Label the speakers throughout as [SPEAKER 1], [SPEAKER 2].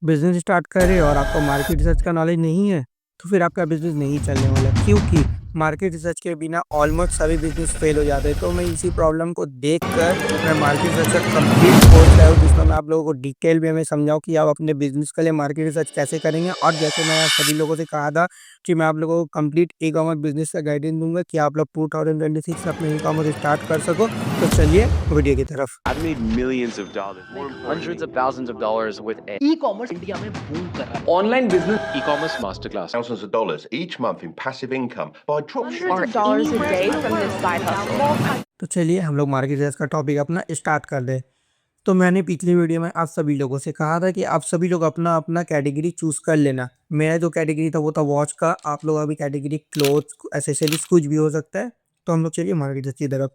[SPEAKER 1] Business start करें और आपको मार्केट रिसर्च का नॉलेज नहीं है, तो फिर आपका बिज़नेस नहीं चलने वाला। क्योंकि मार्केट रिसर्च के बिना ऑलमोस्ट सभी बिज़नेस फेल हो जाते हैं। तो मैं इसी प्रॉब्लम को देखकर मैं मार्केट रिसर्च का कंप्लीट कोर्स लाया हूँ, जिसमें मैं आप लोगों को डिटेल वे में समझाऊँ कि आप अपने बिज़नेस के लिए मार्केट रिसर्च कैसे करेंगे। और जैसे मैं सभी लोगों से कहा था कि मैं आप लोगों को कंप्लीट ई-कॉमर्स बिज़नेस का गाइडेंस दूँगा कि आप लोग 2026 में अपना ई-कॉमर्स स्टार्ट कर सको। तो चलिए वीडियो की तरफ।
[SPEAKER 2] I've made millions of dollars. More
[SPEAKER 3] hundreds
[SPEAKER 2] importantly,
[SPEAKER 3] of thousands of dollars with a
[SPEAKER 4] e-commerce India में बूम कर रहा है।
[SPEAKER 3] online business
[SPEAKER 2] e-commerce masterclass.
[SPEAKER 5] thousands of dollars each month in passive income by
[SPEAKER 4] hundreds
[SPEAKER 5] dropshipping.
[SPEAKER 4] of dollars a day from this side hustle.
[SPEAKER 1] तो चलिए हम लोग market research का topic अपना स्टार्ट कर दें। तो मैंने पिछली वीडियो में आप सभी लोगों से कहा था कि आप सभी लोग अपना-अपना कैटेगरी चूज़ कर लेना। मेरा जो कैटेगरी था वो था वॉच का, आप लोगों का भी कैटेगरी क्लोथ्स, एक्सेसरीज़ कुछ भी हो सकता है। तो हम लोग चलिए मार्केट रिसर्च की तरफ।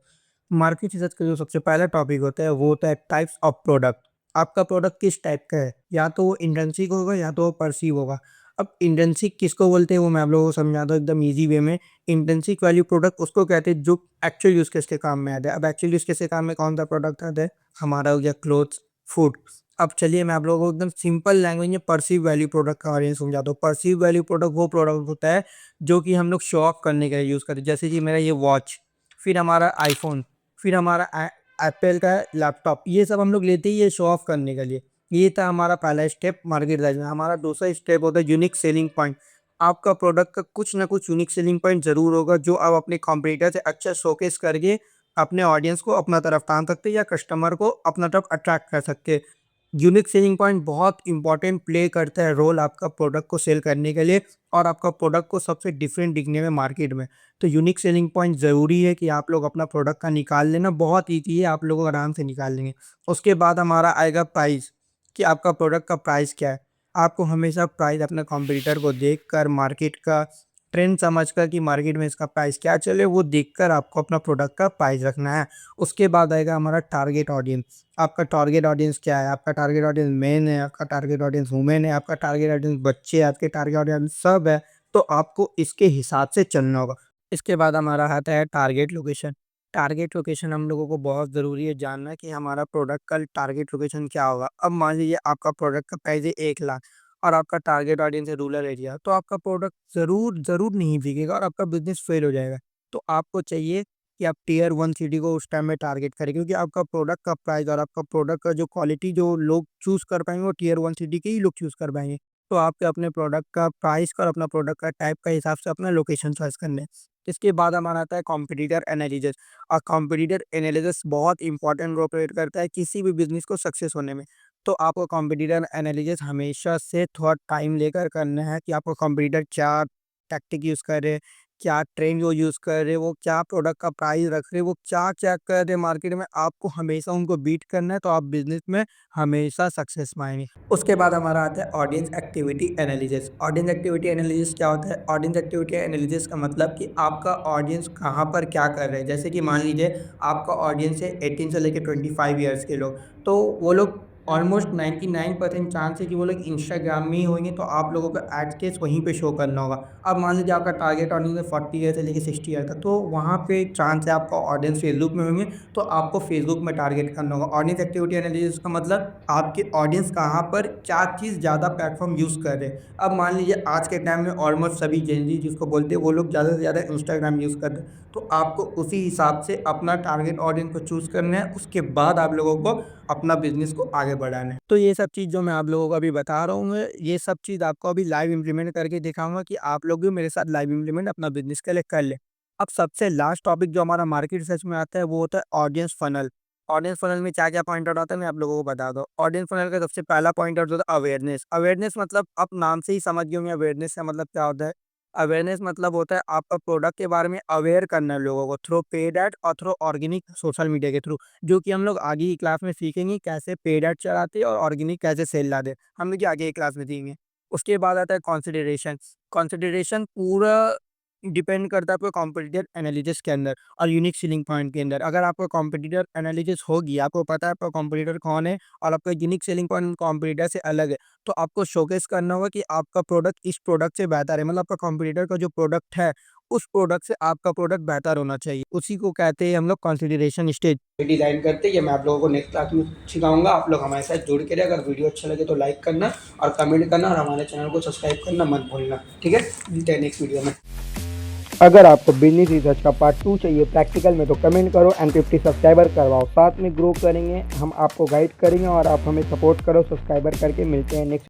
[SPEAKER 1] मार्केट रिसर्च का जो सबसे पहला टॉपिक होता है वो होता है टाइप्स ऑफ प्रोडक्ट। आपका प्रोडक्ट किस टाइप का है? या तो वो इंट्रिंसिक होगा या तो वो पर्सीव होगा। अब इंट्रिंसिक किसको बोलते हैं वो मैं आप लोगों को समझाता हूँ एकदम ईज़ी वे में। इंट्रिंसिक वैल्यू प्रोडक्ट उसको कहते हैं जो एक्चुअल यूज़ केस के काम में आता है। अब एक्चुअल यूज़ केस के काम में कौन-सा प्रोडक्ट आता है? हमारा हो गया क्लोथ्स, फूड। अब चलिए मैं आप लोगों को एकदम सिंपल लैंग्वेज में पर्सीव वैल्यू प्रोडक्ट के बारे में समझाता हूँ। पर्सीव वैल्यू प्रोडक्ट वो प्रोडक्ट होता है जो कि हम लोग शो ऑफ करने के लिए यूज़ करते हैं। जैसे कि मेरा ये वॉच, फिर हमारा आईफ़ोन, फिर हमारा एप्पल का लैपटॉप, ये सब हम लोग लेते ही ये शो ऑफ करने के लिए। ये था हमारा पहला स्टेप मार्केट रिसर्च में। हमारा दूसरा स्टेप होता है यूनिक सेलिंग पॉइंट। आपका प्रोडक्ट का कुछ ना कुछ यूनिक सेलिंग पॉइंट ज़रूर होगा जो आप अपने कॉम्पिटिटर से अच्छा शोकेस करके अपने ऑडियंस को अपना तरफ टान सकते हैं या कस्टमर को अपना तरफ अट्रैक्ट कर सकते हैं। यूनिक सेलिंग पॉइंट बहुत इंपॉर्टेंट प्ले करता है रोल आपका प्रोडक्ट को सेल करने के लिए और आपका प्रोडक्ट को सबसे डिफरेंट दिखने में मार्केट में। तो यूनिक सेलिंग पॉइंट ज़रूरी है कि आप लोग अपना प्रोडक्ट का निकाल लेना, बहुत ईज़ी है, आप लोग आराम से निकाल लेंगे। उसके बाद हमारा आएगा प्राइस, कि आपका प्रोडक्ट का प्राइस क्या है। आपको हमेशा प्राइस अपने कॉम्पिटिटर को देखकर मार्केट का ट्रेंड समझकर कि मार्केट में इसका प्राइस क्या चले वो देखकर आपको अपना प्रोडक्ट का प्राइस रखना है। उसके बाद आएगा हमारा टारगेट ऑडियंस। आपका टारगेट ऑडियंस क्या है? आपका टारगेट ऑडियंस मेन है, आपका टारगेट ऑडियंस वुमेन है, आपका टारगेट ऑडियंस बच्चे हैं, आपके टारगेट ऑडियंस सब है। तो आपको इसके हिसाब से चलना होगा। इसके बाद हमारा आता है टारगेट लोकेशन। टारगेट लोकेशन हम लोगों को बहुत ज़रूरी है जानना कि हमारा प्रोडक्ट का टारगेट लोकेशन क्या होगा। अब मान लीजिए आपका प्रोडक्ट का प्राइस है 1 लाख और आपका टारगेट ऑडियंस है रूरल एरिया, तो आपका प्रोडक्ट ज़रूर नहीं बिकेगा और आपका बिज़नेस फेल हो जाएगा। तो आपको चाहिए कि आप टियर 1 सिटी को उस टाइम में टारगेट करें, क्योंकि आपका प्रोडक्ट का प्राइस और आपका प्रोडक्ट का जो क्वालिटी जो लोग चूज़ कर पाएँगे वो टियर 1 सिटी के ही लोग चूज़ कर पाएँगे। तो आपको अपने प्रोडक्ट का प्राइस का और अपना प्रोडक्ट का टाइप का हिसाब से अपना लोकेशन चॉइस करना है। इसके बाद हमारा आता है कॉम्पिटिटर एनालिसिस। और कॉम्पिटिटर एनालिसिस बहुत इंपॉर्टेंट रोल प्ले करता है किसी भी बिज़नेस को सक्सेस होने में। तो आपको कॉम्पिटिटर एनालिसिस हमेशा से थोड़ा टाइम लेकर करना है कि आपको कॉम्पिटिटर क्या टैक्टिक यूज़ कर रहे हैं, क्या ट्रेंड वो यूज़ कर रहे हैं, वो क्या प्रोडक्ट का प्राइस रख रहे हैं, वो क्या-क्या कर रहे हैं मार्केट में, आपको हमेशा उनको बीट करना है, तो आप बिज़नेस में हमेशा सक्सेस पाएँगे। उसके बाद हमारा आता है audience activity analysis. Audience activity analysis क्या होता है? ऑडियंस एक्टिविटी एनालिसिस का मतलब कि आपका ऑडियंस कहाँ पर क्या कर रहे हैं। जैसे कि मान लीजिए आपका ऑडियंस है 18 से लेके 25 ईयर्स के लोग, तो वो लोग ऑलमोस्ट 99% चांस है कि वो लोग इंस्टाग्राम में ही होंगे, तो आप लोगों को एड केस वहीं पे शो करना होगा। अब मान लीजिए आपका टारगेट ऑडियंस है 40 ईयर से लेके 60 ईयर तक, तो वहाँ पे चांस है आपका ऑडियंस फेसबुक में होंगे, तो आपको फेसबुक में टारगेट करना होगा। ऑडियंस एक्टिविटी एनालिसिस का मतलब आपके ऑडियंस कहाँ पर क्या चीज़ ज़्यादा प्लेटफ़ॉर्म यूज़ कर रहे हैं। अब मान लीजिए आज के टाइम में ऑलमोस्ट सभी जेन ज़ी जिसको बोलते हैं वो लोग ज़्यादा से ज़्यादा इंस्टाग्राम यूज़ करते हैं। तो आपको उसी हिसाब से अपना टारगेट ऑडियंस को चूज़ करना है, उसके बाद आप लोगों को अपना बिज़नेस को आगे बढ़ाना है। तो ये सब चीज़ जो मैं आप लोगों को अभी बता रहा हूँ, ये सब चीज़ आपको अभी लाइव इम्प्लीमेंट करके दिखाऊँगा कि आप लोग भी मेरे साथ लाइव इम्प्लीमेंट अपना बिज़नेस के लिए कर लें। अब सबसे लास्ट टॉपिक जो हमारा मार्केट रिसर्च में आता है वो होता है ऑडियंस फनल। ऑडियंस फनल में क्या-क्या पॉइंट आउट आता है मैं आप लोगों को बता दूँ। ऑडियंस फनल का सबसे पहला पॉइंट आउट होता है अवेयरनेस। अवेयरनेस मतलब आप नाम से ही समझ गए होंगे अवेयरनेस का मतलब क्या होता है। अवेयरनेस मतलब होता है आपका प्रोडक्ट के बारे में अवेयर करना है लोगों को थ्रू पेड ऐड और थ्रू ऑर्गेनिक सोशल मीडिया के थ्रू, जो कि हम लोग आगे की क्लास में सीखेंगे कैसे पेड ऐड चलाते हैं और ऑर्गेनिक कैसे सेल लाते हैं। हम लोग ये आगे की क्लास में सीखेंगे। उसके बाद आता है कंसिडरेशन। कंसिडरेशन पूरा डिपेंड करता है आपके कॉम्पिटिटर एनालिसिस के अंदर और यूनिक सेलिंग पॉइंट के अंदर। अगर आपका कॉम्पिटिटर एनालिसिस होगी, आपको पता है आपका कॉम्पिटिटर कौन है और आपका यूनिक सेलिंग पॉइंट कॉम्पिटिटर से अलग है, तो आपको शोकेस करना होगा कि आपका प्रोडक्ट इस प्रोडक्ट से बेहतर है। मतलब आपका कॉम्पिटिटर का जो प्रोडक्ट है, उस प्रोडक्ट से आपका प्रोडक्ट बेहतर होना चाहिए। उसी को कहते हैं हम लोग कंसिडरेशन स्टेज डिज़ाइन करते हैं। ये मैं आप लोगों को नेक्स्ट क्लास में सिखाऊंगा। आप लोग हमारे साथ जुड़ के रहे। अगर वीडियो अच्छा लगे तो लाइक करना और कमेंट करना और हमारे चैनल को सब्सक्राइब करना मत भूलना। ठीक है, मिलते हैं नेक्स्ट वीडियो में। अगर आपको बिजनेस रिसर्च का पार्ट 2 चाहिए प्रैक्टिकल में, तो कमेंट करो एंड 50 सब्सक्राइबर करवाओ। साथ में ग्रो करेंगे, हम आपको गाइड करेंगे और आप हमें सपोर्ट करो सब्सक्राइबर करके। मिलते हैं नेक्स्ट